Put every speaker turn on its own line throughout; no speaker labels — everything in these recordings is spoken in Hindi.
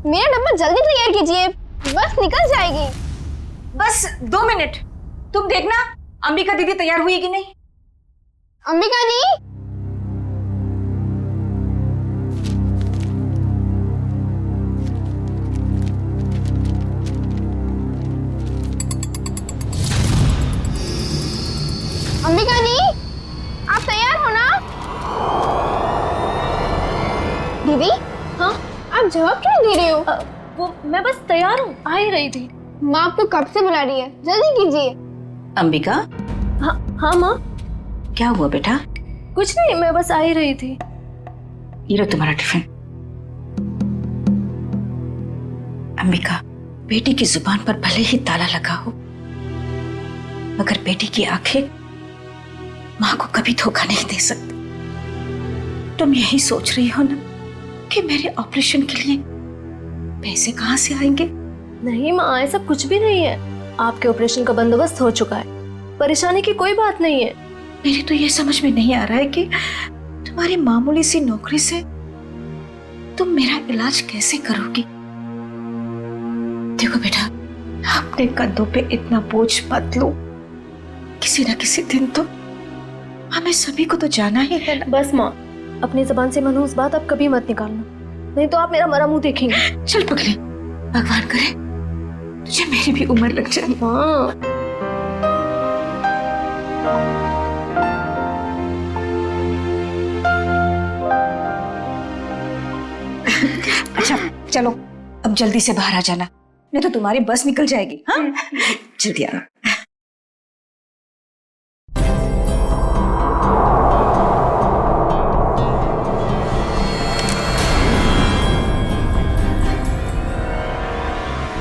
मेरा डब्बा जल्दी तैयार कीजिए, बस निकल जाएगी।
बस 2 मिनट, तुम देखना अंबिका दीदी तैयार हुई कि नहीं।
अंबिका दी, अंबिका दी, आप तैयार हो ना? दीदी,
हाँ
आप जवाब क्यों दे रही हो?
वो मैं बस तैयार हूँ, आ ही रही थी।
माँ आपको कब से बुला रही है, जल्दी कीजिए।
अंबिका। हाँ हाँ माँ।
क्या हुआ बेटा?
कुछ नहीं, मैं बस आ ही रही थी।
ये लो तुम्हारा टिफिन। अंबिका, बेटी की जुबान पर भले ही ताला लगा हो, मगर बेटी की आंखें माँ को कभी धोखा नहीं दे सकती। तुम यही सोच रही हो ना कि मेरे ऑपरेशन के लिए पैसे कहाँ से आएंगे?
नहीं माँ, ऐसा कुछ भी नहीं है। आपके ऑपरेशन का बंदोबस्त हो चुका है, परेशानी की कोई बात नहीं है।
मेरी तो ये समझ में नहीं आ रहा है कि तुम्हारी मामूली सी नौकरी से तुम मेरा इलाज कैसे करोगी। देखो बेटा, अपने कंधों पे इतना बोझ मत लो। किसी ना किसी दिन तो हमें सभी को तो जाना ही है ना।
बस माँ, अपनी जबान से मनहूस बात आप कभी मत निकालना, नहीं तो आप मेरा मरा मुंह देखेंगे।
चल पगली, भगवान करे तुझे मेरी भी उम्र लग जाए।
हाँ।
अच्छा चलो, अब जल्दी से बाहर आ जाना, नहीं तो तुम्हारी बस निकल जाएगी। हाँ जल्दी आना।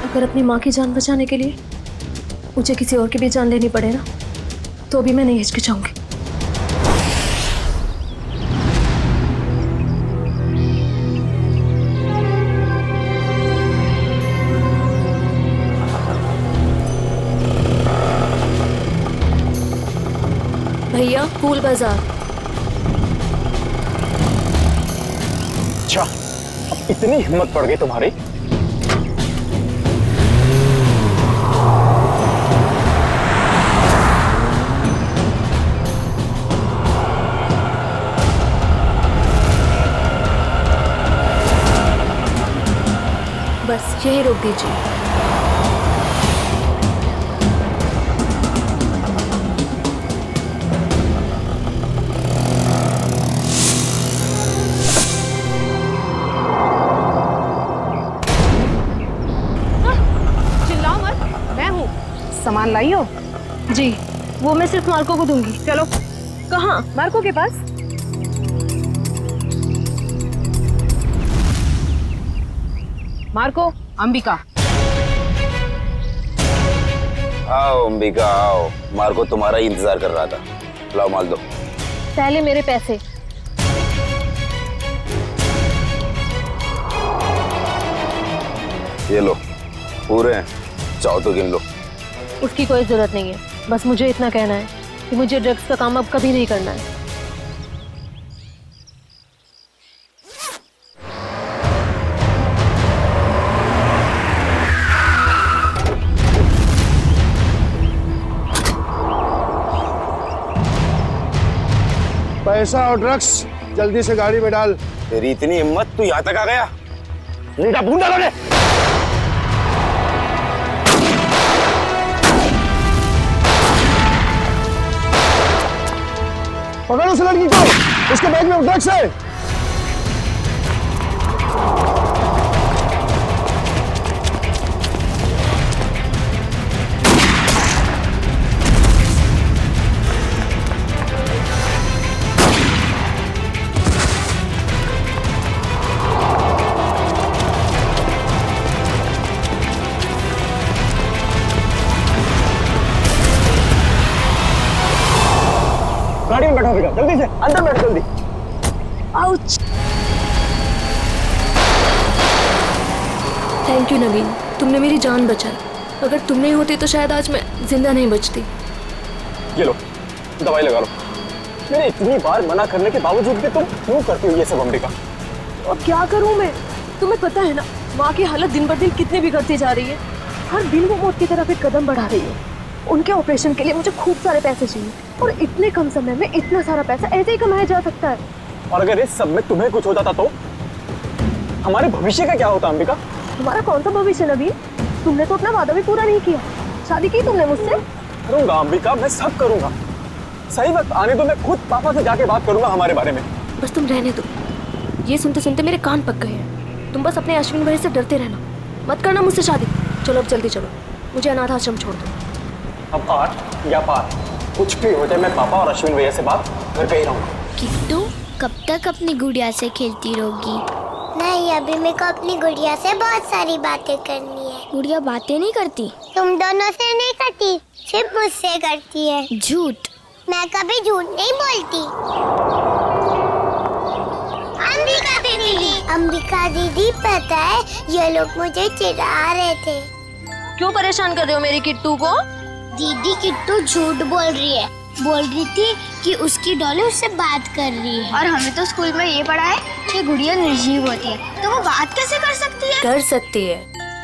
अगर अपनी माँ की जान बचाने के लिए मुझे किसी और की भी जान लेनी पड़े ना, तो भी मैं नहीं हिचकिचाऊंगी। भैया, फूल बाजार।
अच्छा, अब इतनी हिम्मत पड़ गई तुम्हारी?
बस यही रोक दीजिए।
चिल्लाओ मत, मैं हूँ। सामान लाई हो?
जी, वो मैं सिर्फ मार्को को दूंगी।
चलो।
कहाँ?
मार्को के पास। मार्को, अंबिका।
आओ अंबिका आओ, मार्को तुम्हारा ही इंतजार कर रहा था। लाओ माल दो।
पहले मेरे पैसे।
ये लो, पूरे हैं, चाहो तो गिन लो।
उसकी कोई जरूरत नहीं है, बस मुझे इतना कहना है कि मुझे ड्रग्स का काम अब कभी नहीं करना है।
पैसा और ड्रग्स जल्दी से गाड़ी में डाल।
तेरी इतनी हिम्मत, तू यहाँ तक आ गया? नीटा भून डालोगे?
पकड़ उस लड़की को, उसके बैग में ड्रग्स है। गाड़ी में बैठो बेटा, जल्दी से अंदर बैठ जल्दी।
आउच! थैंक यू नवीन, तुमने मेरी जान बचाई। अगर तुम नहीं होती तो शायद आज मैं जिंदा नहीं बचती।
ये लो, दवाई लगा लो। मैंने इतनी बार मना करने के बावजूद भी तुम क्यों करती हो ये सब अंबिका?
और क्या करूं मैं? तुम्हें पता है ना, माँ की हालत दिन ब दिन कितनी बिगड़ती जा रही है। हर दिन वो मौत की तरफ एक कदम बढ़ा रही है। उनके ऑपरेशन के लिए मुझे खूब सारे पैसे चाहिए और इतने कम समय में इतना सारा पैसा ऐसे ही कमाया जा सकता है।
और अगर इस सब में तुम्हें कुछ हो जाता तो हमारे भविष्य का क्या होता अंबिका?
तुम्हारा कौन सा भविष्य नवीन? तुमने तो अपना वादा भी पूरा नहीं किया। शादी की तुमने मुझसे?
करूंगा अंबिका, मैं सब करूंगा। सही वक्त आने दो, मैं खुद पापा से जाके बात करूंगा हमारे बारे में।
बस तुम रहने दो। ये सुनते सुनते मेरे कान पक गए हैं। तुम बस अपने अश्विन भाई से डरते रहना, मत करना मुझसे शादी। चलो अब जल्दी चलो, मुझे अनाथ आश्रम छोड़ दो।
अब आर या पार कुछ भी हो जाए, मैं पापा और अश्विन भैया से बात घर पे ही रहूंगा।
किट्टू कब तक अपनी गुड़िया से खेलती रहोगी? नहीं, अभी मेरे को अपनी गुड़िया से बहुत सारी बातें करनी है। गुड़िया बातें नहीं करती? तुम दोनों से नहीं करती, सिर्फ मुझसे करती है। झूठ। मैं कभी झूठ नहीं बोलती। अंबिका दीदी पता है ये लोग मुझे चिढ़ा रहे थे।
क्यों परेशान कर रहे हो मेरी किट्टू को?
दीदी किट्टू झूठ बोल रही है। बोल रही थी कि उसकी डॉली उससे बात कर रही है। और हमें तो स्कूल में ये पढ़ा है कि गुड़िया निर्जीव होती है, तो वो बात कैसे कर सकती है?
कर सकती है,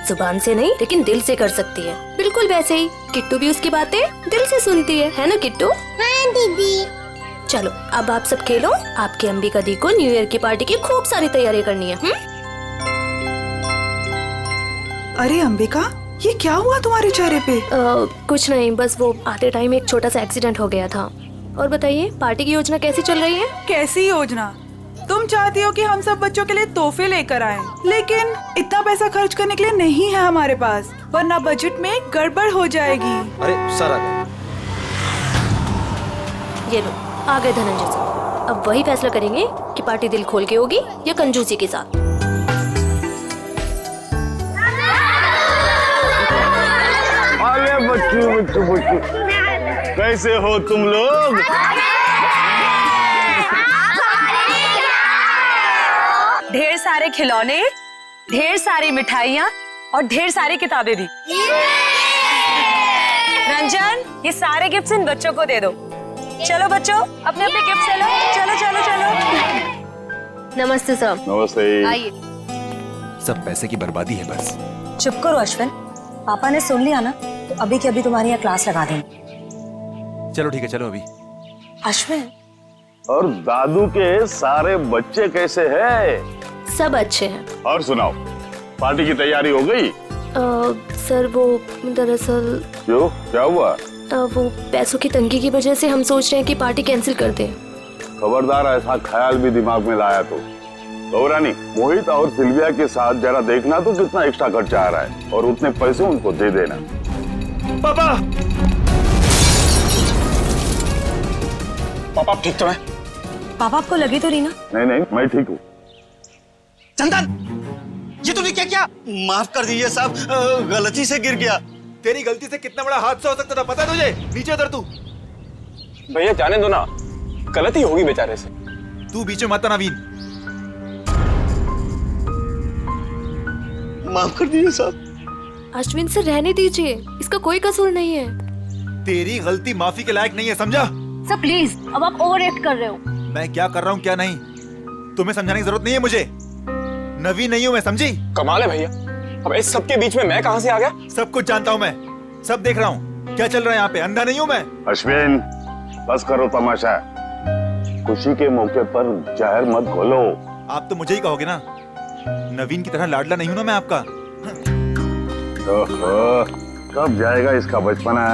जुबान से नहीं लेकिन दिल से कर सकती है। बिल्कुल वैसे ही किट्टू भी उसकी बातें दिल से सुनती है ना किट्टू?
हाँ दीदी।
चलो अब आप सब खेलो। आपकी अंबिका दी को न्यू ईयर की पार्टी की खूब सारी तैयारी करनी है।
अरे अंबिका, ये क्या हुआ तुम्हारे चेहरे पे?
कुछ नहीं, बस वो आते टाइम एक छोटा सा एक्सीडेंट हो गया था। और बताइए पार्टी की योजना कैसी चल रही है?
कैसी योजना? तुम चाहती हो कि हम सब बच्चों के लिए तोहफे लेकर आएं, लेकिन इतना पैसा खर्च करने के लिए नहीं है हमारे पास, वरना बजट में गड़बड़ हो जाएगी।
अरे सर आ गए।
ये लो आ गए धनंजय सर। अब वही फैसला करेंगे कि पार्टी दिल खोल के होगी या कंजूसी के साथ।
अरे बच्चू कैसे हो तुम लोग?
ढेर सारे खिलौने, ढेर सारी मिठाइयाँ और ढेर सारी किताबें भी। रंजन, ये सारे गिफ्ट्स इन बच्चों को दे दो। चलो बच्चों, अपने अपने गिफ्ट ले लो। चलो चलो चलो।
नमस्ते सर।
नमस्ते।
आइए।
सब पैसे की बर्बादी है बस।
चुप करो अश्विन, पापा ने सुन लिया ना तो अभी के अभी तुम्हारी यहाँ क्लास लगा देंगे।
चलो ठीक है, चलो अभी।
अश्विन,
और दादू के सारे बच्चे कैसे हैं?
सब अच्छे हैं।
और सुनाओ, पार्टी की तैयारी हो गई?
सर वो दरअसल
क्यों, क्या हुआ?
वो पैसों की तंगी की वजह से हम सोच रहे हैं कि पार्टी कैंसिल कर दें।
खबरदार ऐसा ख्याल भी दिमाग में लाया तो गौरानी, मोहित और सिल्विया के साथ जरा देखना तो कितना एक्स्ट्रा खर्चा आ रहा है और उतने पैसे उनको दे देना।
पापा पापा आप ठीक तो हैं?
पापा आपको लगी तो रही ना?
नहीं नहीं, मैं ठीक हूँ।
चंदन, ये तूने क्या किया? माफ कर दीजिए साहब, गलती से गिर गया।
तेरी गलती से कितना बड़ा हादसा हो सकता था पता है तुझे? नीचे उतर तू।
भैया जाने दो ना, गलती होगी बेचारे से।
तू बीच में मत आना नवीन।
माफ कर दीजिए साहब।
अश्विन से रहने दीजिए, इसका कोई कसूर नहीं है।
तेरी गलती माफी के लायक नहीं है, समझा?
सर प्लीज, अब आप ओवर एक्ट कर रहे हो।
मैं क्या कर रहा हूँ क्या नहीं, तुम्हें समझाने की जरूरत नहीं है मुझे। नवीन नहीं हूँ मैं, समझी?
कमाल है भैया, अब इस सबके बीच में मैं कहां से आ गया?
सब कुछ जानता हूँ मैं, सब देख रहा हूँ क्या चल रहा है यहाँ पे। अंधा नहीं हूँ मैं।
अश्विन, बस करो तमाशा। खुशी के मौके पर जहर मत घोलो।
आप तो मुझे ही कहोगे ना, नवीन की तरह लाडला नहीं हूँ ना मैं आपका।
ओहो, कब जाएगा इसका बचपना?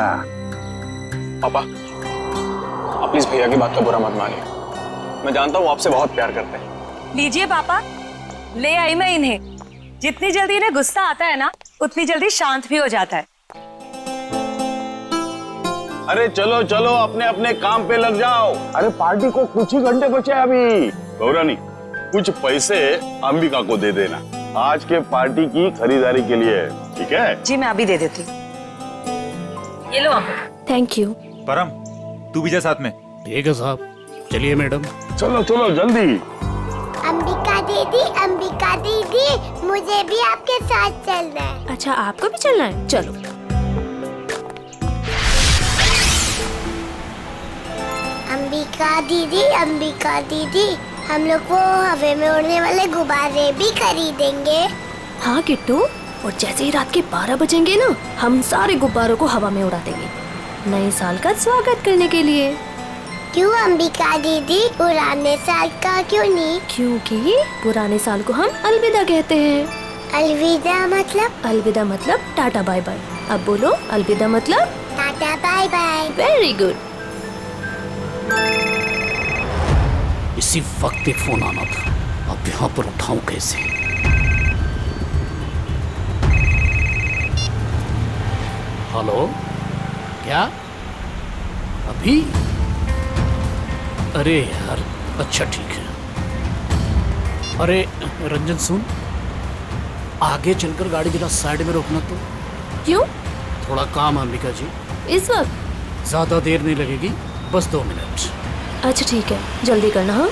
पापा आप प्लीज भैया की बात का बुरा मत मानिए, मैं जानता हूँ आपसे बहुत प्यार करते हैं।
लीजिए पापा, ले आई मैं इन्हें। जितनी जल्दी इन्हें गुस्सा आता है ना, उतनी जल्दी शांत भी हो जाता है।
अरे चलो चलो, अपने अपने काम पे लग जाओ। अरे पार्टी को कुछ ही घंटे बचे अभी। गौरानी, कुछ पैसे अंबिका को दे देना आज के पार्टी की खरीदारी के लिए, ठीक है?
जी मैं अभी दे देती हूँ। ये लो आप।
Thank you.
परम, तू भी जा साथ में।
ठीक है साहब, चलिए मैडम।
चलो चलो जल्दी।
अंबिका दीदी, मुझे भी आपके साथ चलना है।
अच्छा आपको भी चलना है, चलो।
अंबिका दीदी, हम लोग वो हवा में उड़ने वाले गुब्बारे भी खरीदेंगे।
हाँ किट्टू, और जैसे ही रात के 12 बजेंगे ना, हम सारे गुब्बारों को हवा में उड़ा देंगे, नए साल का स्वागत करने के लिए।
क्यों अंबिका दीदी, पुराने साल का क्यों नहीं?
क्योंकि पुराने साल को हम अलविदा कहते हैं।
अलविदा मतलब?
अलविदा मतलब टाटा बाय बाय। अब बोलो, अलविदा मतलब?
Tata bye bye.
Very good.
इसी वक्त पे फोन आना था, अब यहाँ पर उठाऊं कैसे? हेलो, क्या अभी? अरे यार, अच्छा ठीक है। अरे रंजन सुन, आगे चलकर गाड़ी जरा साइड में रोकना तो।
क्यों?
थोड़ा काम है अंबिका जी।
इस वक्त?
ज्यादा देर नहीं लगेगी, बस 2 मिनट।
अच्छा ठीक है, जल्दी करना। हाँ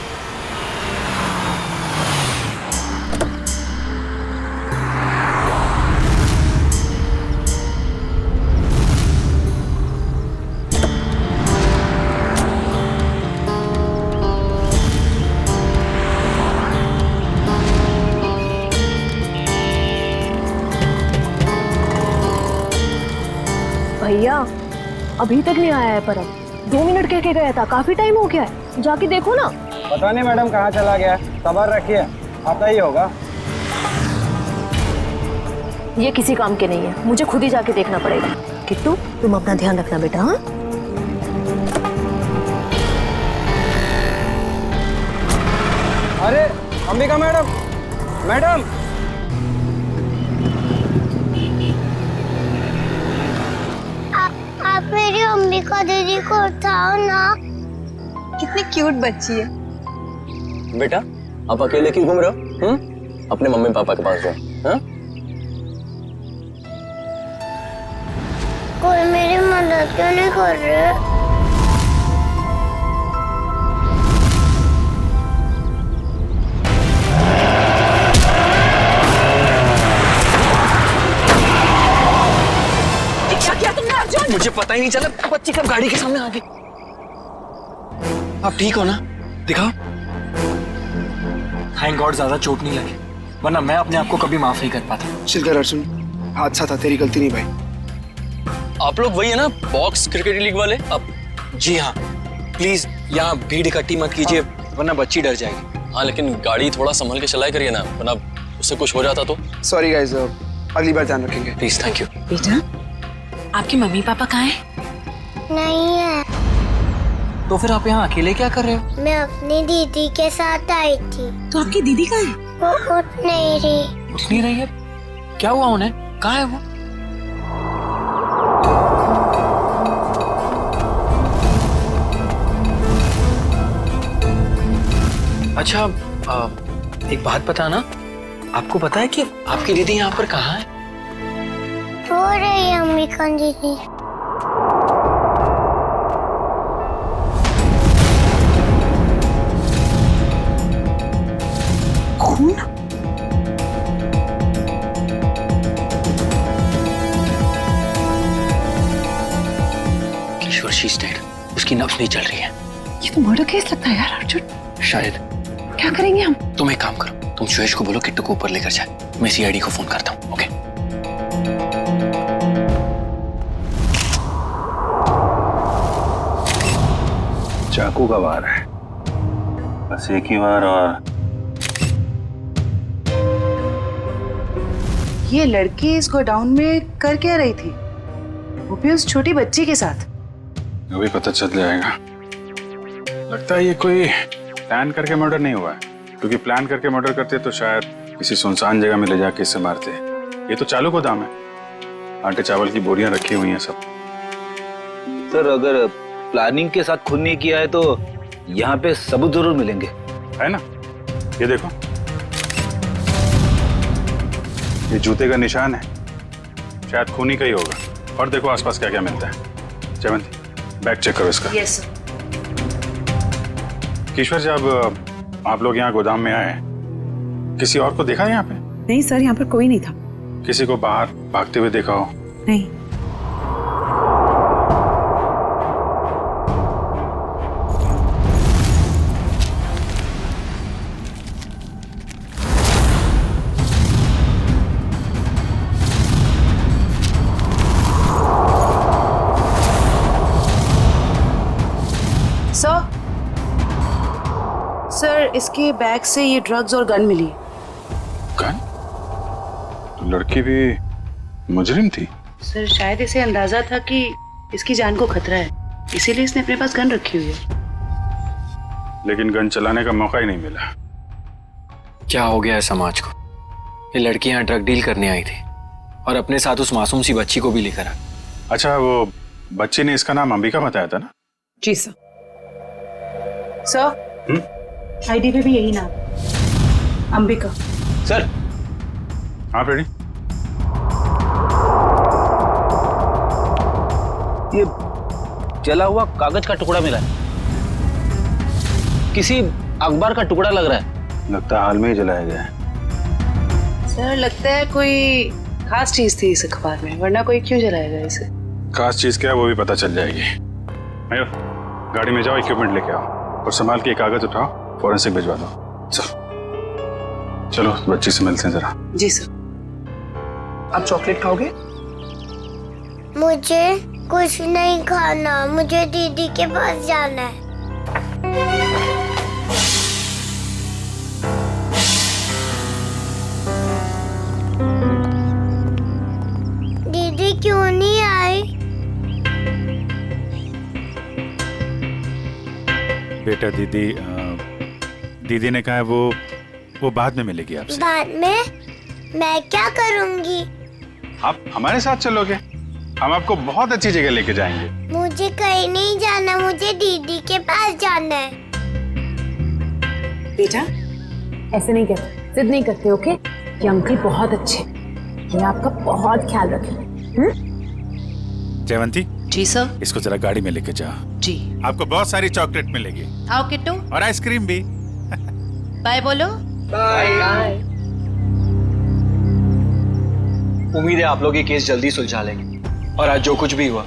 भैया, अभी तक नहीं आया है परम। 2 मिनट कह के गया था, काफी टाइम हो गया है, जाके देखो ना।
पता नहीं मैडम कहाँ चला गया, सबर रखिए, आता ही होगा।
ये किसी काम के नहीं है, मुझे खुद ही जाके देखना पड़ेगा। किट्टू, तुम अपना ध्यान रखना बेटा। हाँ
अरे अंबिका मैडम, मैडम
आप मेरी अंबिका दीदी को उठाओ ना।
कितनी क्यूट बच्ची है।
बेटा, आप अकेले क्यों घूम रहे हो? अपने मम्मी पापा के पास जाओ। हाँ?
कोई मेरी मदद क्यों नहीं कर रहे?
मुझे पता ही नहीं चला, बच्ची कब गाड़ी के सामने आ गई। आप ठीक हो ना? दिखाओ।
थैंक गॉड ज्यादा चोट नहीं लगी, वरना मैं अपने आप को कभी माफ नहीं कर पाता।
शिलकर अर्जुन, हादसा था, तेरी गलती नहीं भाई।
आप लोग वही है ना, बॉक्स क्रिकेट लीग वाले? अब जी हाँ, प्लीज यहाँ भीड़ इकट्ठी मत कीजिए, वरना बच्ची डर जाएगी। हाँ, लेकिन गाड़ी थोड़ा संभल के चलाया करिए ना, वरना उससे कुछ हो जाता तो।
सॉरी गाइस, अगली बार ध्यान रखेंगे।
Please, thank you.
बेटा, आपके मम्मी पापा कहाँ हैं?
नहीं है।
तो फिर आप यहाँ अकेले क्या कर रहे हो?
मैं अपनी दीदी के साथ आई थी।
तो आपकी दीदी कहाँ है?
वो उठ नहीं रही।
उठ नहीं रही है? क्या हुआ उन्हें? कहाँ है वो? अच्छा, एक बात बताना, आपको पता है कि आपकी दीदी यहाँ पर कहाँ है?
रो रही है अंबिका दीदी।
खून?
किशोर, शी इज डेड। उसकी नब्ज नहीं चल रही है।
ये तो मर्डर केस लगता है यार अर्जुन।
शायद।
क्या करेंगे हम?
तुम एक काम करो, तुम सुयश को बोलो किट्टू को ऊपर लेकर जाए, मैं सीआईडी को फोन करता हूँ। ओके?
चाकू का वार है, बस एक ही बार। और
ये लड़की इस गोडाउन में कर क्या रही थी, वो भी उस छोटी बच्ची के साथ?
अभी पता चल जाएगा। लगता है ये कोई प्लान करके मर्डर नहीं हुआ है, क्योंकि प्लान करके मर्डर करते तो शायद किसी सुनसान जगह में ले जाके इससे मारते। ये तो चालू गोदाम है, आटे चावल की बोरियां रखी हुई हैं सब।
सर, अगर प्लानिंग के साथ खून नहीं किया है तो यहाँ पे सबूत जरूर मिलेंगे,
है ना? ये देखो, ये जूते का निशान है, शायद खूनी का ही होगा। और देखो आसपास क्या क्या मिलता है। जयवंती, बैग चेक करो इसका।
Yes sir.
किशोर, जब आप लोग यहाँ गोदाम में आए, किसी और को देखा है यहाँ पे?
नहीं सर, यहाँ पर कोई नहीं था।
किसी को बाहर भागते हुए देखा हो?
नहीं। इसके बैग से ये ड्रग्स और गन मिली।
गन? तो लड़की भी मुजरिम थी?
सर शायद इसे अंदाजा था कि इसकी जान को खतरा है, इसीलिए इसने अपने पास गन रखी हुई है।
लेकिन गन चलाने का मौका ही नहीं मिला।
क्या हो गया है समाज को? ये लड़की यहाँ ड्रग डील करने आई थी और अपने साथ उस मासूम सी बच्ची को भी लेकर आ।
अच्छा, वो बच्चे ने इसका नाम अंबिका बताया था ना?
जी सर। सर आईडी पे भी यही नाम, अंबिका।
सर।
हाँ रेडी।
ये जला हुआ कागज का टुकड़ा मिला है, किसी अखबार का टुकड़ा लग रहा है।
लगता है हाल में ही जलाया गया है।
सर लगता है कोई खास चीज थी इस अखबार में, वरना कोई क्यों जलाएगा इसे? खास
चीज क्या है वो भी पता चल जाएगी। मयूर, गाड़ी में जाओ, इक्विपमेंट लेके आओ और संभाल के कागज उठाओ, फॉरेंसिक भिजवा दो। चलो बच्ची से मिलते हैं जरा।
जी सर।
आप चॉकलेट खाओगे?
मुझे कुछ नहीं खाना, मुझे दीदी के पास जाना है। दीदी क्यों नहीं आई?
बेटा दीदी ने कहा है वो बाद में मिलेगी आपसे।
बाद में? मैं क्या करूंगी?
आप हमारे साथ चलोगे, हम आपको बहुत अच्छी जगह लेके जाएंगे।
मुझे कहीं नहीं जाना, मुझे दीदी के पास जाना है।
बेटा ऐसे नहीं कहते, जिद नहीं करते, ओके? ये अंकल बहुत अच्छे, ये आपका बहुत ख्याल रखेंगे।
जयवंती।
जी सर।
इसको जरा गाड़ी में लेके जाओ।
जी।
आपको बहुत सारी चॉकलेट मिलेगी।
आओ किट्टू।
और आइसक्रीम भी।
बाय बोलो।
बाय। उम्मीद है आप लोग ये केस जल्दी सुलझा लेंगे और आज जो कुछ भी हुआ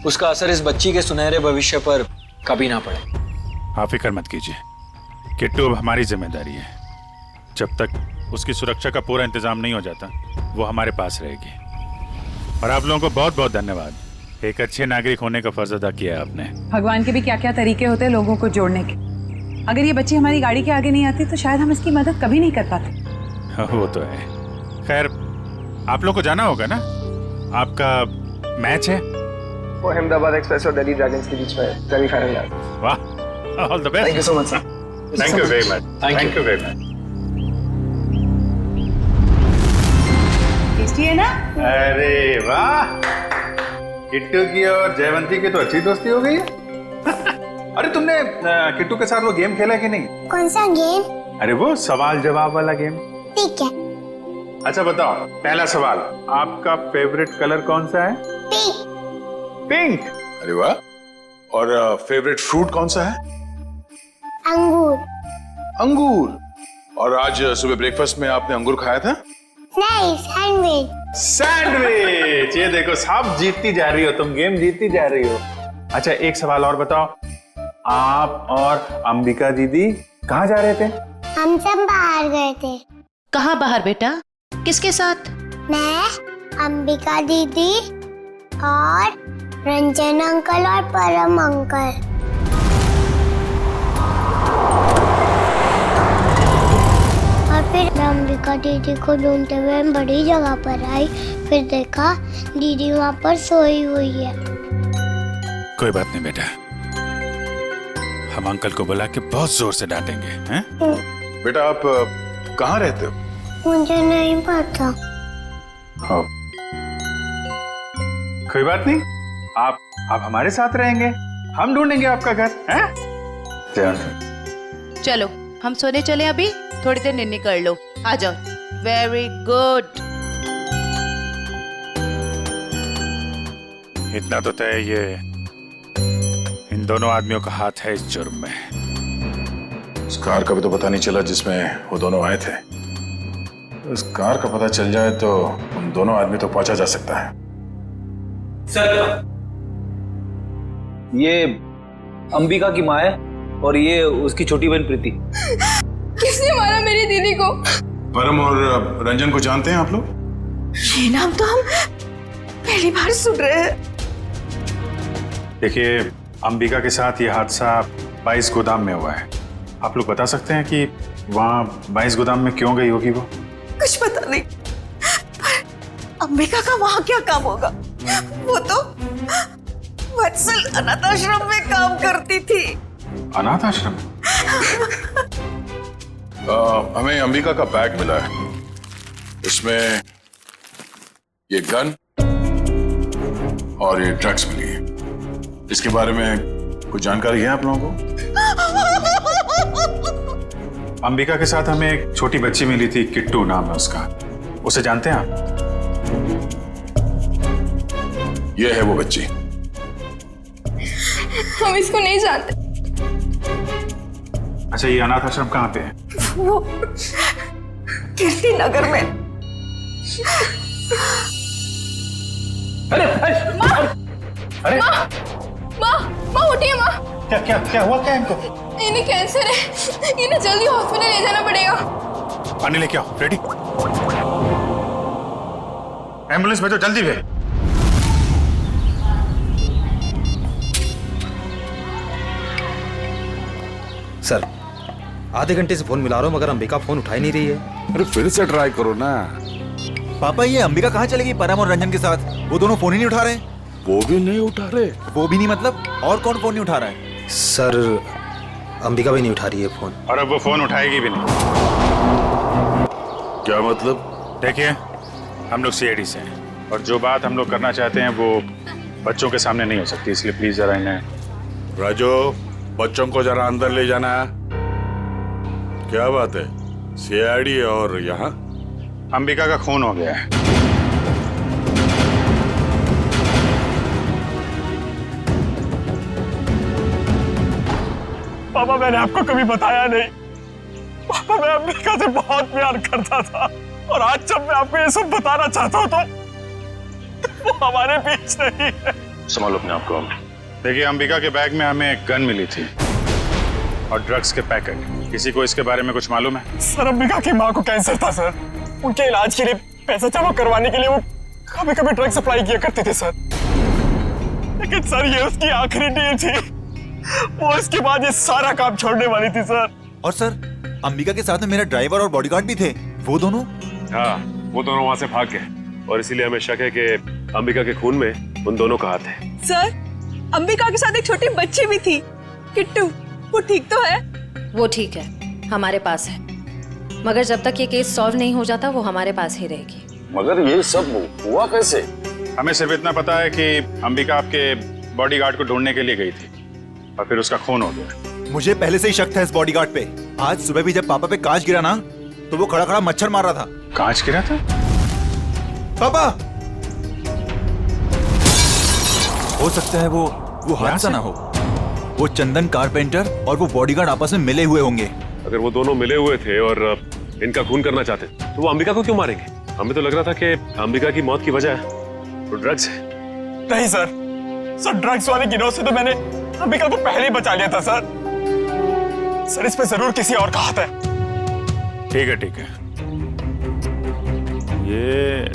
उसका असर इस बच्ची के सुनहरे भविष्य पर कभी ना पड़े।
आप फिक्र मत कीजिए, किट्टू अब हमारी जिम्मेदारी है। जब तक उसकी सुरक्षा का पूरा इंतजाम नहीं हो जाता वो हमारे पास रहेगी। और आप लोगों को बहुत बहुत धन्यवाद, एक अच्छे नागरिक होने का फर्ज अदा किया है आपने।
भगवान के भी क्या क्या तरीके होते हैं लोगों को जोड़ने के। अगर ये बच्ची हमारी गाड़ी के आगे नहीं आती तो शायद हम इसकी मदद कभी नहीं कर पाते।
वो तो है। खैर आप लोग को जाना होगा ना, आपका मैच है।
वो अहमदाबाद एक्सप्रेस और दिल्ली ड्रैगन्स के बीच में सेमीफाइनल है।
वाह, all the best.
Thank you so much sir.
Thank you very much. Thank you very much.
Tasty है ना?
अरे वाह, किट्टू की और जयवंती की तो अच्छी दोस्ती हो गई है। अरे तुमने किट्टू के साथ वो गेम खेला कि नहीं?
कौन सा गेम?
अरे वो सवाल जवाब वाला गेम।
ठीक है।
अच्छा बताओ, पहला सवाल, आपका फेवरेट कलर कौन सा है?
पिंक।
पिंक? अरे वाह। और फेवरेट फ्रूट कौन सा है?
अंगूर।
अंगूर। और आज सुबह ब्रेकफास्ट में आपने अंगूर खाया था?
नहीं, सैंडविच।
सैंडविच। ये देखो, सब जीतती जा रही हो, तुम गेम जीतती जा रही हो। अच्छा एक सवाल और बताओ, आप और अंबिका दीदी कहाँ जा रहे थे?
हम सब बाहर गए थे।
कहाँ बाहर बेटा? किसके साथ?
मैं, अंबिका दीदी और रंजन अंकल और परम अंकल। और फिर मैं अंबिका दीदी को ढूंढते हुए बड़ी जगह पर आई, फिर देखा दीदी वहाँ पर सोई हुई है।
कोई बात नहीं बेटा, हम अंकल को बुला के बहुत जोर से डांटेंगे, हैं? बेटा आप कहाँ रहते हो?
मुझे नहीं पता।
हाँ। कोई बात नहीं, आप हमारे साथ रहेंगे, हम ढूंढेंगे आपका घर, हैं?
चलो हम सोने चले, अभी थोड़ी देर निन्नी कर लो, आ जाओ। Very good.
इतना तो तय, ये इन दोनों आदमियों का हाथ है इस जुर्म में।
उस कार का भी तो पता नहीं चला जिसमें वो दोनों आए थे। उस कार का पता चल जाए तो उन दोनों आदमी तो पहुंचा जा सकता है।
सर, ये अंबिका की माँ है और ये उसकी छोटी बहन प्रीति।
किसने मारा मेरी दीदी को?
परम और रंजन को जानते हैं आप लोग?
ये नाम तो हम पहली बार सुन रहे हैं।
देखिए, अंबिका के साथ ये हादसा 22 गोदाम में हुआ है।
आप लोग बता सकते हैं कि वहाँ 22 गोदाम में क्यों गई होगी वो?
कुछ पता नहीं, पर अंबिका का वहाँ क्या काम होगा? वो तो वत्सल अनाथ आश्रम में काम करती थी।
अनाथ आश्रम? हमें अंबिका का बैग मिला है, इसमें ये गन और ये ड्रग्स मिली है। इसके बारे में कुछ जानकारी है आप लोगों को? अंबिका के साथ हमें एक छोटी बच्ची मिली थी, किट्टू नाम है उसका। उसे जानते हैं आप? ये है वो बच्ची।
हम इसको नहीं जानते।
अच्छा, ये अनाथ आश्रम कहाँ पे है?
वो कीर्ति नगर में।
अरे अरे
माँ उठिए माँ।
क्या क्या क्या हुआ? क्या इनको?
इन्हें कैंसर है, इन्हें जल्दी हॉस्पिटल ले जाना पड़ेगा।
पानी लेके आओ। रेडी? एम्बुलेंस भेजो जल्दी भेज।
सर, आधे घंटे से फोन मिला रहा हूँ मगर अंबिका फोन उठा ही नहीं रही है।
अरे फिर से ट्राई करो ना।
पापा, ये अंबिका कहाँ चली गई परम और रंजन के साथ? वो दोनों फोन ही नहीं उठा रहे।
वो भी नहीं उठा रहे?
वो भी नहीं मतलब और कौन फोन नहीं उठा रहा है?
सर, अंबिका भी नहीं उठा रही है फोन।
और अब वो फोन उठाएगी भी नहीं। क्या मतलब? देखिए, हम लोग सीआईडी से हैं और जो बात हम लोग करना चाहते हैं वो बच्चों के सामने नहीं हो सकती, इसलिए प्लीज जरा इन्हें। राजू, बच्चों को जरा अंदर ले जाना। क्या बात है? सीआईडी और यहाँ अंबिका का खून हो गया है।
पापा, मैंने आपको कभी बताया नहीं। पापा, मैं अंबिका से बहुत प्यार करता था और आज जब मैं आपको ये सब बताना चाहता हूँ तो वो हमारे बीच नहीं है।
संभालो अपने आप को। देखिए, अंबिका के बैग में हमें एक गन मिली थी और ड्रग्स के पैकेट। किसी को इसके बारे में कुछ मालूम है?
सर, अंबिका की माँ को कैंसर था सर। उनके इलाज के लिए पैसा जमा करवाने के लिए वो कभी कभी ड्रग सप्लाई किया करते थे सर। लेकिन सर, ये उसकी आखिरी डील थी। वो इसके बाद ये सारा काम छोड़ने वाली थी सर।
और सर, अंबिका के साथ में मेरा ड्राइवर और बॉडीगार्ड भी थे। वो दोनों?
हाँ, वो दोनों वहाँ से भाग गए और इसीलिए हमें शक है कि अंबिका के खून में उन दोनों का हाथ है।
सर, अंबिका के साथ एक छोटी बच्ची भी थी, किट्टू। वो ठीक तो है?
वो ठीक है, हमारे पास है। मगर जब तक ये केस सॉल्व नहीं हो जाता वो हमारे पास ही रहेगी।
मगर ये सब हुआ कैसे?
हमें सिर्फ इतना पता है कि अंबिका आपके बॉडीगार्ड को ढूंढने के लिए गई थी और फिर उसका खून हो गया।
मुझे पहले से ही शक था इस बॉडीगार्ड पे। आज सुबह भी जब पापा पे कांच गिरा ना, तो वो खड़ा खड़ा मच्छर मार रहा था।
कांच गिरा था?
पापा, हो सकता है वो हादसा ना हो। वो चंदन कारपेंटर और वो बॉडीगार्ड आपस में मिले हुए होंगे।
अगर वो दोनों मिले हुए थे और इनका खून करना चाहते तो वो अंबिका को क्यों मारेंगे? हमें तो लग रहा था कि अंबिका की मौत की वजह वो ड्रग्स है।
नहीं सर, ड्रग्स वाले गिरोह से तो मैंने अंबिका को पहले ही बचा लिया था सर। सर, इस पे जरूर किसी और का हाथ है।
ठीक है, ठीक है। ये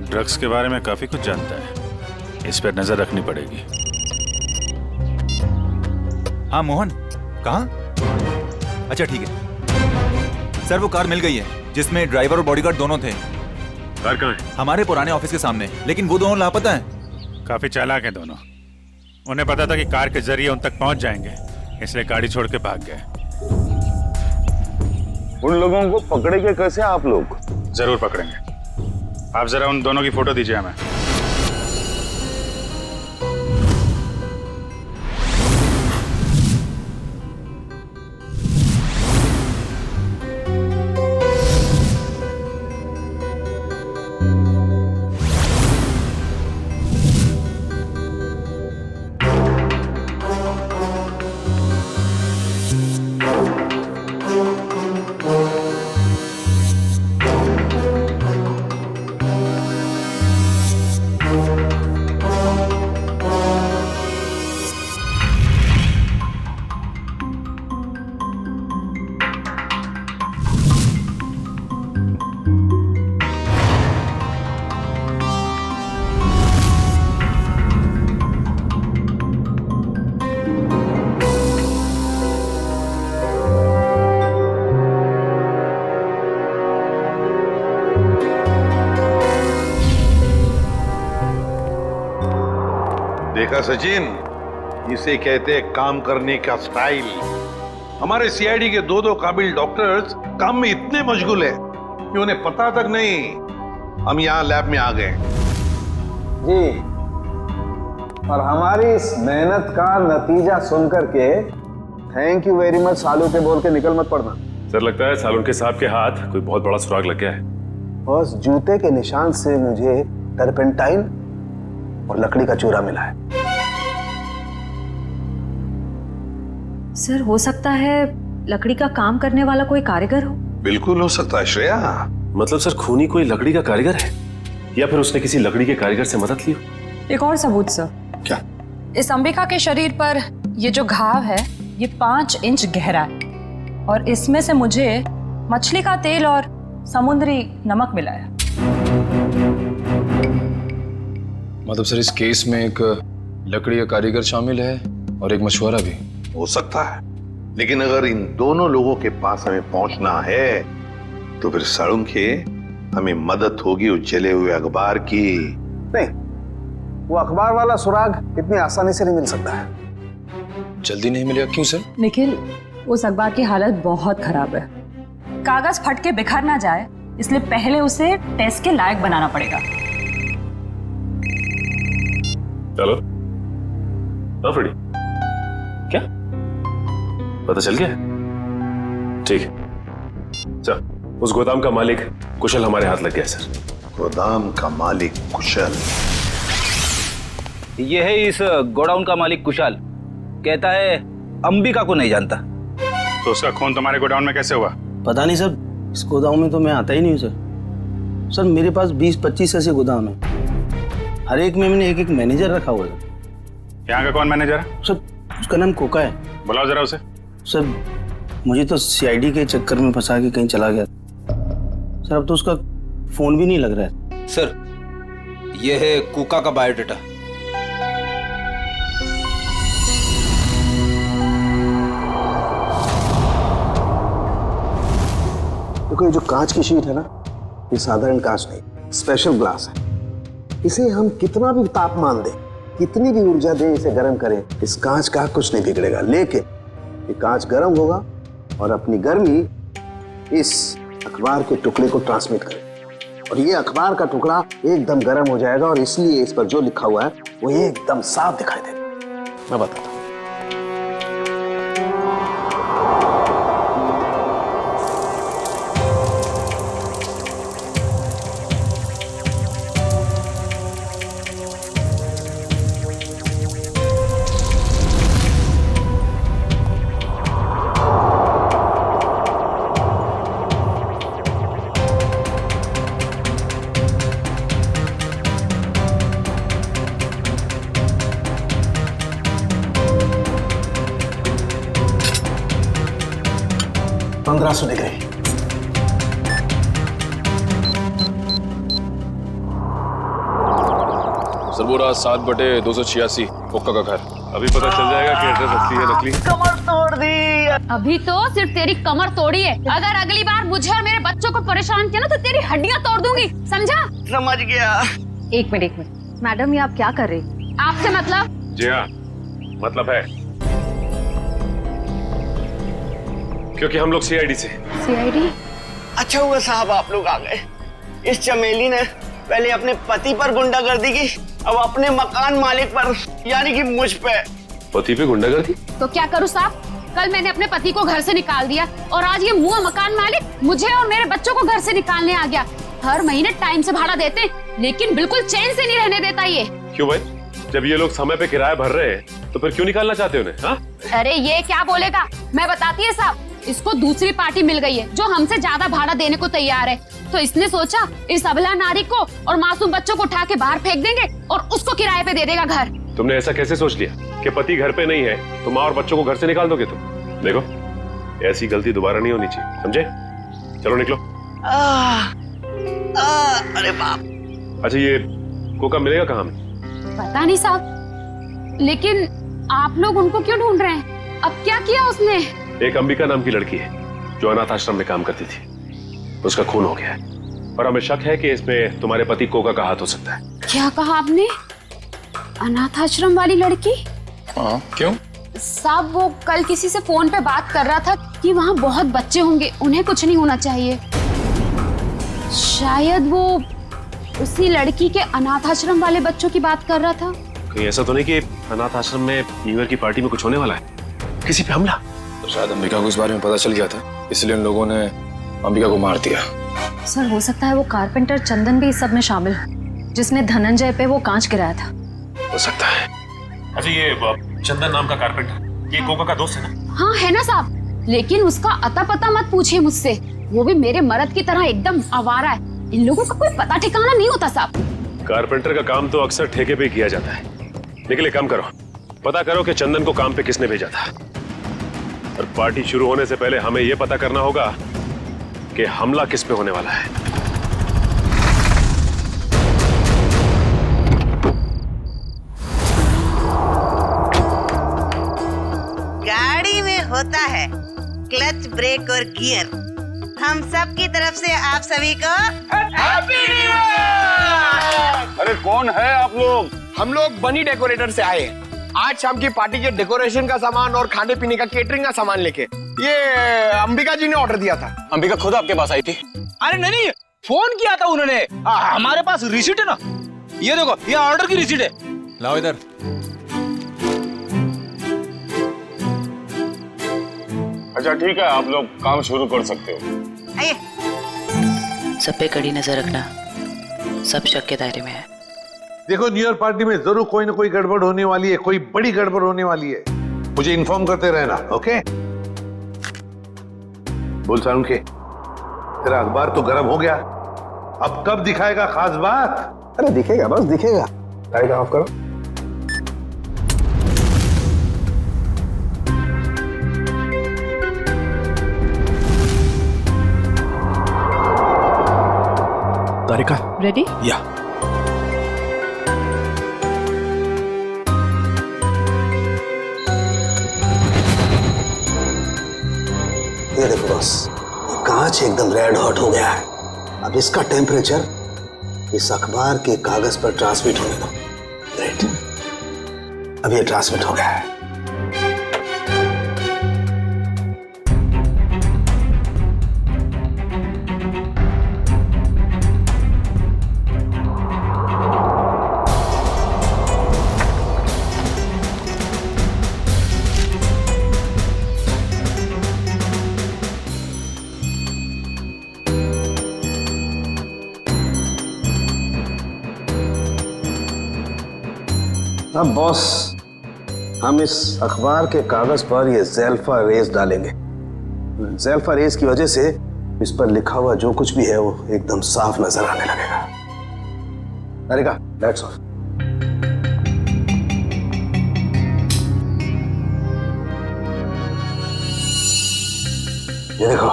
ड्रग्स के बारे में काफी कुछ जानता है, इस पर नजर रखनी पड़ेगी।
हाँ मोहन, कहाँ? अच्छा ठीक है सर, वो कार मिल गई है जिसमें ड्राइवर और बॉडीगार्ड दोनों थे।
कार कहाँ है?
हमारे पुराने ऑफिस के सामने, लेकिन वो दोनों लापता हैं।
काफी चालाक हैं दोनों। उन्हें पता था कि कार के जरिए उन तक पहुंच जाएंगे, इसलिए गाड़ी छोड़ के भाग गए।
उन लोगों को पकड़ेंगे कैसे आप लोग?
जरूर पकड़ेंगे। आप जरा उन दोनों की फोटो दीजिए हमें।
देखा सचिन, इसे कहते हैं काम करने का स्टाइल। हमारे सीआईडी के दो काबिल डॉक्टर्स काम में इतने मशगूल है कि उन्हें पता तक नहीं हम यहाँ लैब में आ गए।
जी, और हमारी इस मेहनत का नतीजा सुनकर के थैंक यू वेरी मच सालू के बोल के निकल मत पड़ना।
सर लगता है सालुन साहब के हाथ कोई बहुत बड़ा सुराग लग गया है।
बस जूते के निशान से मुझे टर्पेंटाइन और लकड़ी का चूरा मिला है।
सर हो सकता है लकड़ी का काम करने वाला कोई कारीगर हो।
बिल्कुल हो सकता है श्रेया।
मतलब सर खूनी कोई लकड़ी का कारीगर है या फिर उसने किसी लकड़ी के कारीगर से मदद ली हो?
एक और सबूत सर।
क्या?
इस अंबिका के शरीर पर ये जो घाव है ये 5 इंच गहरा है और इसमें से मुझे मछली का तेल और समुद्री नमक मिला है।
मतलब सर इस केस में एक लकड़ी का कारीगर शामिल है और एक मछुआरा भी
हो सकता है, लेकिन अगर इन दोनों लोगों के पास हमें पहुंचना है तो फिर साळुंखे हमें मदद होगी उस जले हुए अखबार की।
नहीं, वो अखबार वाला सुराग इतनी आसानी से नहीं मिल सकता है।
जल्दी नहीं मिलेगा? क्यों सर?
निखिल, उस अखबार की हालत बहुत खराब है। कागज फट के बिखर ना जाए इसलिए पहले उसे टेस्ट के लायक बनाना पड़ेगा।
चलो। हाँ फ्रेडी, क्या पता चल गया? ठीक है सर, उस गोदाम का मालिक कुशल हमारे हाथ लग गया सर।
गोदाम का मालिक कुशल?
ये है इस गोडाउन का मालिक कुशाल। कहता है अंबिका को नहीं जानता।
तो उसका खून तुम्हारे गोडाउन में कैसे हुआ?
पता नहीं सर, इस गोदाम में तो मैं आता ही नहीं हूँ सर। सर मेरे पास 20-25 ऐसे गोदाम है, हर एक में मैंने एक मैनेजर रखा हुआ है।
यहाँ का कौन मैनेजर है?
सर उसका नाम कोका है।
बुलाओ जरा उसे।
सर मुझे तो सीआईडी के चक्कर में फंसा के कहीं चला गया सर, अब तो उसका फोन भी नहीं लग रहा है।
सर ये है कोका का बायोडाटा।
देखो ये जो कांच की शीट है ना, ये साधारण कांच नहीं, स्पेशल ग्लास है। इसे हम कितना भी तापमान दें, कितनी भी ऊर्जा दें, इसे गर्म करें, इस कांच का कुछ नहीं बिगड़ेगा। लेकिन ये कांच गर्म होगा और अपनी गर्मी इस अखबार के टुकड़े को ट्रांसमिट करेगा और ये अखबार का टुकड़ा एकदम गर्म हो जाएगा और इसलिए इस पर जो लिखा हुआ है वो एकदम साफ दिखाई देगा। मैं बताता हूँ। सुने गए।
सर वो रहा 7/286 कोका का घर।
अभी पता चल जाएगा कि एड्रेस असली है नकली।
कमर तोड़ दी। अभी तो सिर्फ तेरी कमर तोड़ी है, अगर अगली बार मुझे और मेरे बच्चों को परेशान किया ना तो तेरी हड्डियां तोड़ दूंगी, समझा?
समझ गया।
एक मिनट मैडम, ये आप क्या कर रही?
आपसे मतलब?
जी हाँ, मतलब है, क्योंकि हम लोग सीआईडी से।
सीआईडी?
अच्छा हुआ साहब आप लोग आ गए। इस चमेली ने पहले अपने पति पर गुंडागर्दी की, अब अपने मकान मालिक पर, यानी कि मुझ पे।
पति पे गुंडागर्दी?
तो क्या करूं साहब? कल मैंने अपने पति को घर से निकाल दिया और आज ये मुंह मकान मालिक मुझे और मेरे बच्चों को घर से निकालने आ गया। हर महीने टाइम से भाड़ा देते लेकिन बिल्कुल चैन से नहीं रहने देता ये।
क्यों भाई? जब ये लोग समय पे किराया भर रहे हैं तो फिर क्यों निकालना चाहते हो उन्हें? हाँ?
अरे ये क्या बोलेगा, मैं बताती है साहब, इसको दूसरी पार्टी मिल गई है जो हमसे ज्यादा भाड़ा देने को तैयार है, तो इसने सोचा इस अबला नारी को और मासूम बच्चों को उठा के बाहर फेंक देंगे और उसको किराए पे दे देगा घर।
तुमने ऐसा कैसे सोच लिया कि पति घर पे नहीं है तो माँ और बच्चों को घर से निकाल दोगे तुम? देखो ऐसी गलती दोबारा नहीं होनी चाहिए, समझे? चलो निकलो।
अरे बाप।
अच्छा ये कोका मिलेगा कहाँ में?
पता नहीं साहब, लेकिन आप लोग उनको क्यों ढूंढ रहे हैं? अब क्या किया उसने?
एक अंबिका नाम की लड़की है जो अनाथ आश्रम में काम करती थी, उसका खून हो गया है और हमें शक है कि इसमें तुम्हारे पति कोका का हाथ हो सकता है।
क्या कहा आपने? अनाथ आश्रम वाली लड़की?
हाँ, क्यों?
साहब वो कल किसी से फोन पे बात कर रहा था कि वहाँ बहुत बच्चे होंगे, उन्हें कुछ नहीं होना चाहिए। शायद वो उसी लड़की के अनाथ आश्रम वाले बच्चों की बात कर रहा था।
कहीं ऐसा तो नहीं कि अनाथ आश्रम में न्यू ईयर की पार्टी में कुछ होने वाला है, किसी पे हमला?
तो शायद अंबिका को इस बारे में पता चल गया था, इसलिए उन लोगों ने अंबिका को मार दिया।
सर हो सकता है वो कारपेंटर चंदन भी इस सब में शामिल हो, जिसने धनंजय पे वो कांच गिराया था।
हो सकता है। अच्छा ये चंदन नाम का कारपेंटर, ये कोका का दोस्त है ना?
हाँ है ना साहब, लेकिन उसका अता पता मत पूछिए मुझसे, वो भी मेरे मर्द की तरह एकदम आवारा है। इन लोगों का कोई पता ठिकाना नहीं होता साहब।
कारपेंटर का काम तो अक्सर ठेके पे किया जाता है, लेकिन एक काम करो, पता करो कि चंदन को काम पे किसने भेजा था। और पार्टी शुरू होने से पहले हमें यह पता करना होगा कि हमला किस पे होने वाला है।
गाड़ी में होता है क्लच, ब्रेक और गियर। हम सब की तरफ से आप सभी को हैप्पी न्यू ईयर।
अरे कौन है आप लोग?
हम लोग बनी डेकोरेटर से आए हैं आज शाम की पार्टी के डेकोरेशन का सामान और खाने पीने का केटरिंग का सामान लेके। ये अंबिका जी ने ऑर्डर दिया था।
अंबिका खुद आपके पास आई थी?
अरे नहीं, फोन किया था उन्होंने। हमारे पास रिसीट है ना, ये देखो, ये ऑर्डर की रिसीट है।
लाओ इधर।
अच्छा ठीक है, आप लोग काम शुरू कर सकते हो।
सब पे कड़ी नजर रखना, सब शक के दायरे में है।
देखो न्यू ईयर पार्टी में जरूर कोई ना कोई गड़बड़ होने वाली है, कोई बड़ी गड़बड़ होने वाली है। मुझे इन्फॉर्म करते रहना, ओके? बोल सारुण के, तेरा अखबार तो गर्म हो गया, अब कब दिखाएगा खास बात?
अरे दिखेगा, बस दिखेगा। लाइट ऑफ करो।
तारिका
रेडी?
या
ये देखो बस, ये कांच एकदम रेड हॉट हो गया है। अब इसका टेम्परेचर इस अखबार के कागज पर ट्रांसमिट होने दो। राइट, अब ये ट्रांसमिट हो गया है। अब बॉस, हम इस अखबार के कागज पर ये ज़ेल्फा रेस डालेंगे। ज़ेल्फा रेस की वजह से इस पर लिखा हुआ जो कुछ भी है वो एकदम साफ नजर आने लगेगा। तारिका, लाइट्स ऑफ। ये देखो,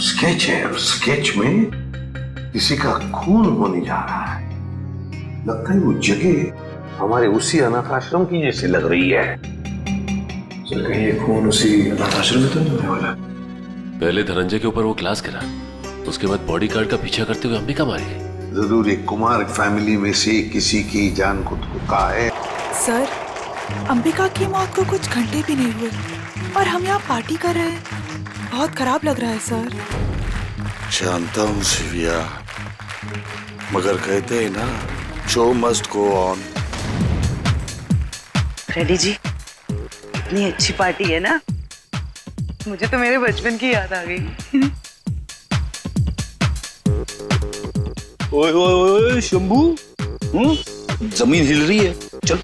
स्केच है और स्केच में किसी का खून होने जा रहा है। लगता है वो जगह हमारे उसी अनाथ आश्रम की जैसी लग रही है।
चल कहीं ये खून उसी अनाथ आश्रम में तो नहीं होने वाला?
पहले धनंजय के ऊपर वो क्लास गिरा, उसके बाद बॉडीगार्ड का पीछा करते हुए अंबिका मारी गई।
जरूर एक कुमार फैमिली में से किसी की जान को धोखा है।
सर, अंबिका की मौत को कुछ घंटे भी नहीं हुए और हम यहाँ पार्टी कर रहे हैं। बहुत खराब लग रहा है सर।
जानता हूँ शिविया, मगर कहते हैं ना, show must go on.
Ready जी, इतनी अच्छी पार्टी है ना, मुझे तो मेरे बचपन की याद आ गई।
ओए ओए ओए शंभू, जमीन हिल रही है, चल।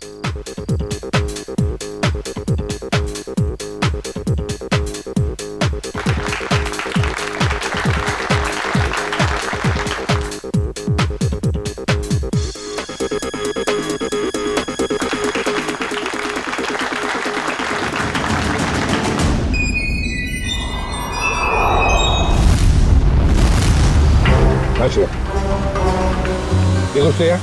देखो श्रेया,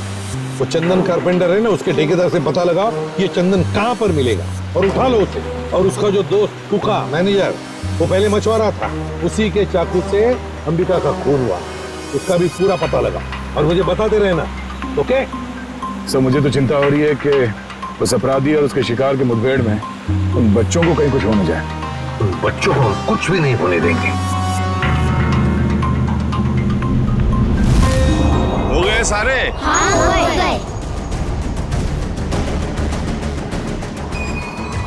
वो चंदन कारपेंटर है ना, उसके ठेकेदार से पता लगाओ ये चंदन कहाँ पर मिलेगा और उठा लो उसे। और उसका जो दोस्त टुका मैनेजर, वो पहले मछुआरा था, उसी के चाकू से अंबिका का खून हुआ, उसका भी पूरा पता लगा। और मुझे बताते रहना, ओके?
सर मुझे तो चिंता हो रही है कि उस अपराधी और उसके शिकार के मुठभेड़ में उन बच्चों को कहीं कुछ हो न जाए।
उन बच्चों को हम कुछ भी नहीं होने देंगे।
हो गए सारे?
हाँ, हो गए।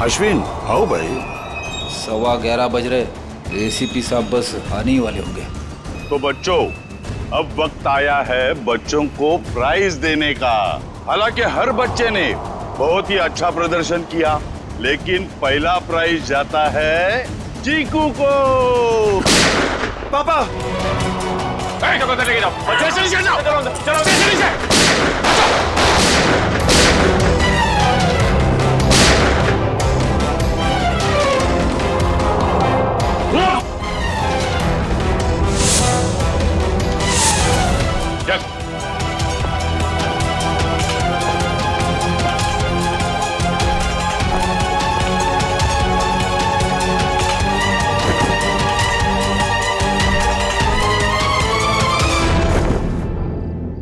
अश्विन आओ भाई।
11:15 बज रहे, एसीपी साहब बस आने ही वाले होंगे।
तो बच्चों, अब वक्त आया है बच्चों को प्राइज देने का। हालांकि हर बच्चे ने बहुत ही अच्छा प्रदर्शन किया, लेकिन पहला प्राइज जाता है चीकू को।
पापा
लेके जाओ, चलो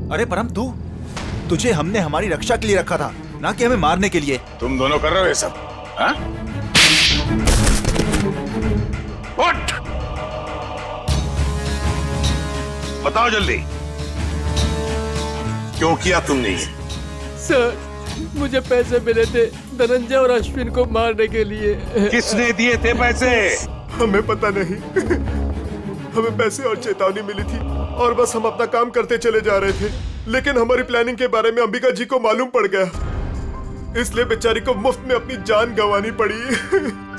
अरे परम, तुझे हमने हमारी रक्षा के लिए रखा था, ना कि हमें मारने के लिए।
तुम दोनों कर रहे हो ये सब, हाँ? उठ!
बताओ जल्दी, क्यों किया तुमने ये?
सर, मुझे पैसे मिले थे धनंजय और अश्विन को मारने के लिए।
किसने दिए थे पैसे?
हमें पता नहीं। हमें पैसे और चेतावनी मिली थी और बस हम अपना काम करते चले जा रहे थे, लेकिन हमारी प्लानिंग के बारे में अंबिका जी को मालूम पड़ गया, इसलिए बेचारी को मुफ्त में अपनी जान गंवानी पड़ी।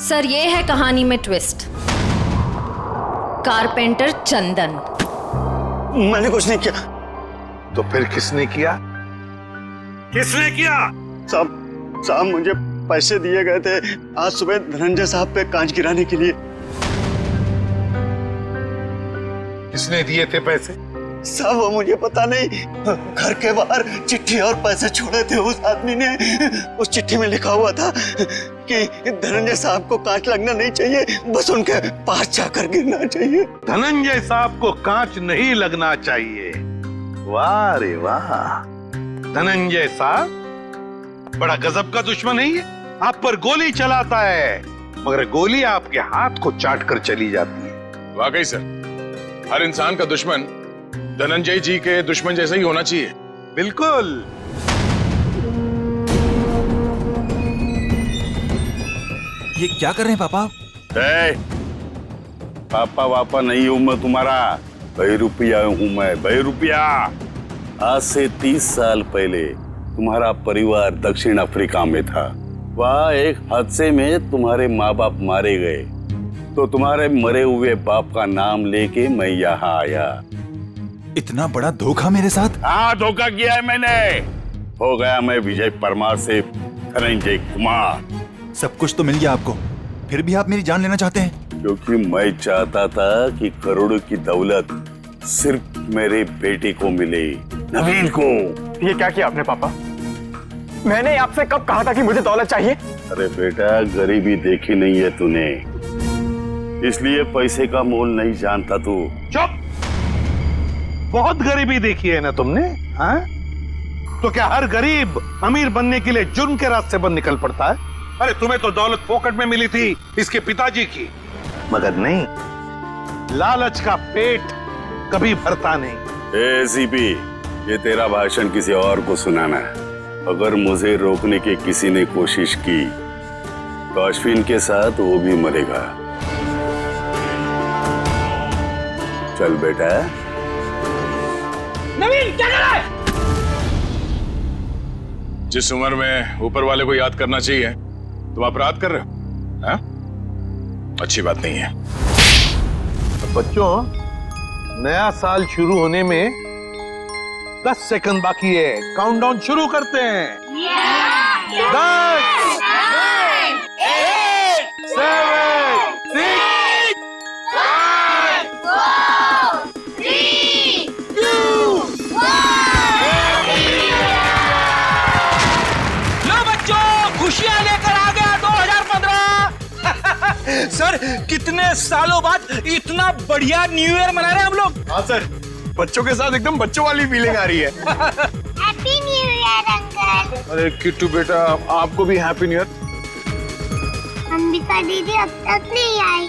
सर, ये है कहानी में ट्विस्ट। कारपेंटर चंदन।
मैंने कुछ नहीं किया।
तो फिर किसने किया? किसने किया?
साहब मुझे पैसे दिए गए थे आज सुबह धनंजय साहब पे कांच गिराने के लिए।
किसने दिए थे पैसे?
साहब वो मुझे पता नहीं, घर के बाहर चिट्ठी और पैसे छोड़े थे उस आदमी ने। उस चिट्ठी में लिखा हुआ था कि धनंजय साहब को कांच लगना नहीं चाहिए, बस उनके पास जाकर गिरना चाहिए।
धनंजय साहब को कांच नहीं लगना चाहिए। वाह रे वाह, धनंजय साहब बड़ा गजब का दुश्मन है ये। आप पर गोली चलाता है, मगर गोली आपके हाथ को चाट कर चली जाती है।
वाकई सर, हर इंसान का दुश्मन धनंजय जी के दुश्मन जैसा ही होना चाहिए।
बिल्कुल।
ये क्या कर रहे हैं पापा?
पापा वापा नहीं हूं मैं तुम्हारा, बहरूपिया हूं मैं, बहरूपिया। आज से 30 साल पहले तुम्हारा परिवार दक्षिण अफ्रीका में था। वहाँ एक हादसे में तुम्हारे माँ बाप मारे गए, तो तुम्हारे मरे हुए बाप का नाम लेके मैं यहाँ आया।
इतना बड़ा धोखा मेरे साथ?
हाँ, धोखा किया है मैंने। हो गया मैं विजय परमार से धनंजय कुमार।
सब कुछ तो मिल गया आपको, फिर भी आप मेरी जान लेना चाहते हैं?
क्योंकि मैं चाहता था कि करोड़ों की दौलत सिर्फ मेरे बेटे को मिले, नवीन को।
ये क्या किया आपने पापा? मैंने आपसे कब कहा था कि मुझे दौलत चाहिए?
अरे बेटा, गरीबी देखी नहीं है तूने, इसलिए पैसे का मोल नहीं जानता तू।
चुप! बहुत गरीबी देखी है ना तुमने, हाँ? तो क्या हर गरीब अमीर बनने के लिए जुर्म के रास्ते पर निकल पड़ता है? अरे तुम्हें तो दौलत फोकट में मिली थी इसके पिताजी की, मगर नहीं, लालच का पेट कभी भरता नहीं।
एसीपी, ये तेरा भाषण किसी और को सुनाना है। अगर मुझे रोकने की किसी ने कोशिश की तो अश्विन के साथ वो भी मरेगा। चल बेटा।
नवीन, क्या कर रहा है?
जिस उम्र में ऊपर वाले को याद करना चाहिए तुम अपराध कर रहे हो, हाँ? अच्छी बात नहीं है।
बच्चों, नया साल शुरू होने में 10 सेकंड बाकी है। काउंटडाउन शुरू करते हैं। 10, 9, 8, 7, 6, 5, 4, 3, 2, 1।
लो बच्चों, खुशियां लेकर आ गया 2015। सर, कितने सालों बाद इतना बढ़िया न्यू ईयर मना रहे हैं हम लोग।
हाँ सर,
बच्चों के साथ एकदम बच्चों वाली फीलिंग आ रही है।
Happy new year uncle.
अरे किट्टू बेटा, आपको भी हैप्पी न्यू ईयर।
अंबिका दीदी अब तक नहीं आई।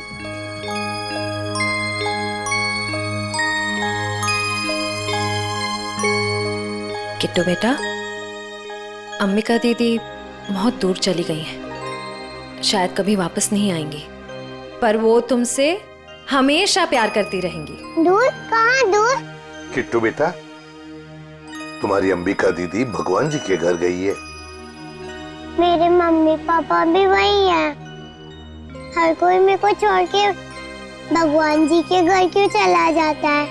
किट्टू बेटा, अंबिका दीदी बहुत दूर चली गई हैं। शायद कभी वापस नहीं आएंगी, पर वो तुमसे हमेशा प्यार करती रहेंगी।
दूर? कहाँ दूर?
किट्टू बेटा, तुम्हारी अंबिका दीदी भगवान जी के घर गई है।
मेरे मम्मी पापा भी वही हैं। हर कोई मेरे को छोड़ के भगवान जी के घर क्यों चला जाता है?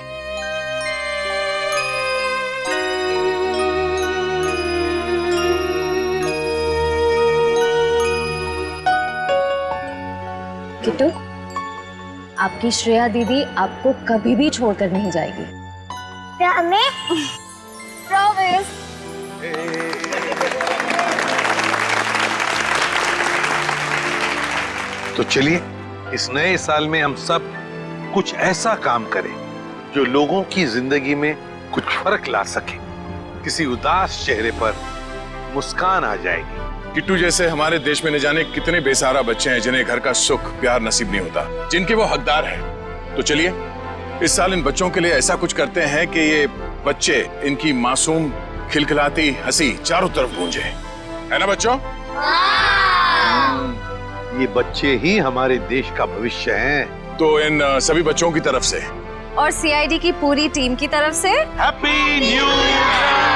किट्टू, आपकी श्रेया दीदी आपको कभी भी छोड़कर नहीं जाएगी।
प्रॉमिस? प्रॉमिस।
तो चलिए इस नए साल में हम सब कुछ ऐसा काम करें जो लोगों की जिंदगी में कुछ फर्क ला सके। किसी उदास चेहरे पर मुस्कान आ जाएगी।
किट्टू जैसे हमारे देश में न जाने कितने बेसहारा बच्चे हैं जिन्हें घर का सुख प्यार नसीब नहीं होता, जिनके वो हकदार हैं। तो चलिए इस साल इन बच्चों के लिए ऐसा कुछ करते हैं कि ये बच्चे, इनकी मासूम खिलखिलाती हंसी चारों तरफ गूंजे, है ना बच्चों?
ये बच्चे ही हमारे देश का भविष्य हैं।
तो इन सभी बच्चों की तरफ से
और सीआईडी की पूरी टीम की तरफ से
हैप्पी न्यू ईयर।